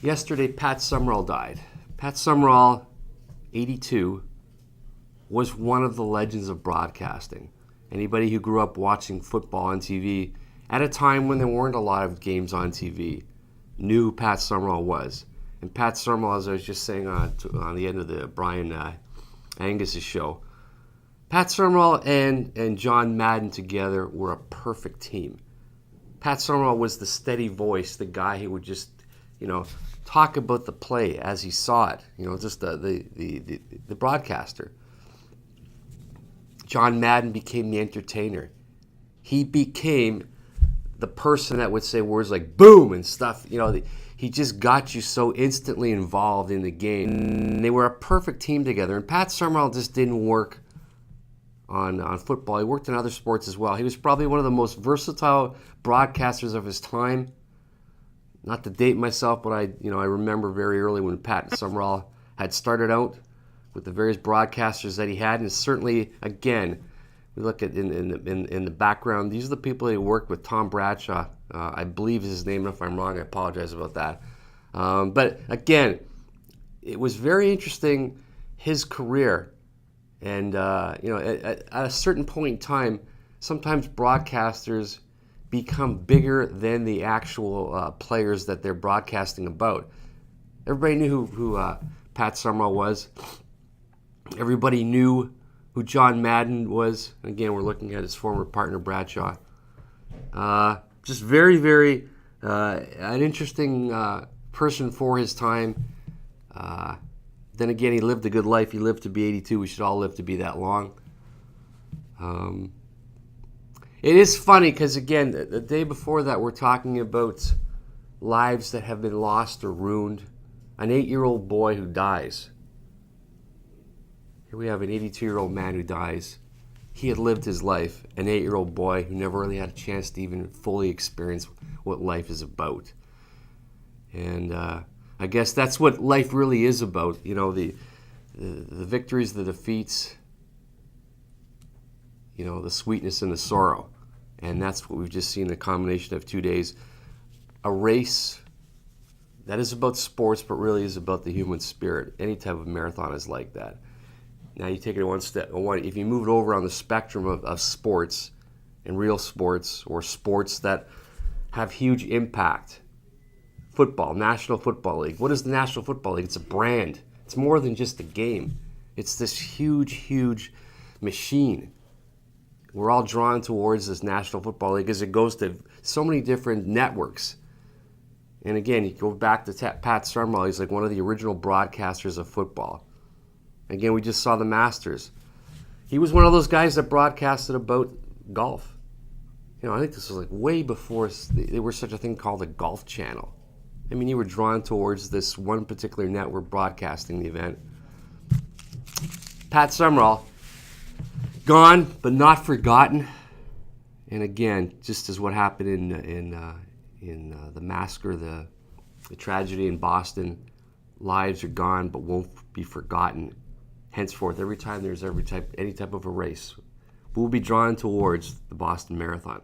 Yesterday, Pat Summerall died. Pat Summerall, 82, was one of the legends of broadcasting. Anybody who grew up watching football on TV at a time when there weren't a lot of games on TV knew who Pat Summerall was. And Pat Summerall, as I was just saying on the end of the Brian Angus's show, Pat Summerall and John Madden together were a perfect team. Pat Summerall was the steady voice, the guy who would just, talk about the play as he saw it. Just the broadcaster. John Madden became the entertainer. He became the person that would say words like boom and stuff. He just got you so instantly involved in the game. And they were a perfect team together. And Pat Summerall just didn't work on football. He worked in other sports as well. He was probably one of the most versatile broadcasters of his time. Not to date myself, but I remember very early when Pat Summerall had started out with the various broadcasters that he had, and certainly, again, we look at in the background. These are the people that he worked with. Tom Bradshaw, I believe is his name. If I'm wrong, I apologize about that. But again, it was very interesting, his career, and at a certain point in time, sometimes broadcasters become bigger than the actual players that they're broadcasting about. Everybody knew who Pat Summerall was. Everybody knew who John Madden was. Again, we're looking at his former partner, Bradshaw. Just very, very an interesting person for his time. Then again, he lived a good life. He lived to be 82. We should all live to be that long. It is funny because, again, the day before that, we're talking about lives that have been lost or ruined. An 8-year-old boy who dies. Here we have an 82-year-old man who dies. He had lived his life. An 8-year-old boy who never really had a chance to even fully experience what life is about. And I guess that's what life really is about. The victories, the defeats, the sweetness and the sorrow. And that's what we've just seen, the combination of 2 days. A race that is about sports, but really is about the human spirit. Any type of marathon is like that. Now you take it one step. If you move it over on the spectrum of sports, and real sports, or sports that have huge impact. Football, National Football League. What is the National Football League? It's a brand. It's more than just a game. It's this huge, huge machine. We're all drawn towards this National Football League as it goes to so many different networks. And again, you go back to Pat Summerall. He's like one of the original broadcasters of football. Again, we just saw the Masters. He was one of those guys that broadcasted about golf. I think this was like way before there was such a thing called a golf channel. I mean, you were drawn towards this one particular network broadcasting the event. Pat Summerall, gone but not forgotten. And again, just as what happened in the massacre, the tragedy in Boston, lives are gone but won't be forgotten. Henceforth, every time there's any type of a race, we'll be drawn towards the Boston Marathon.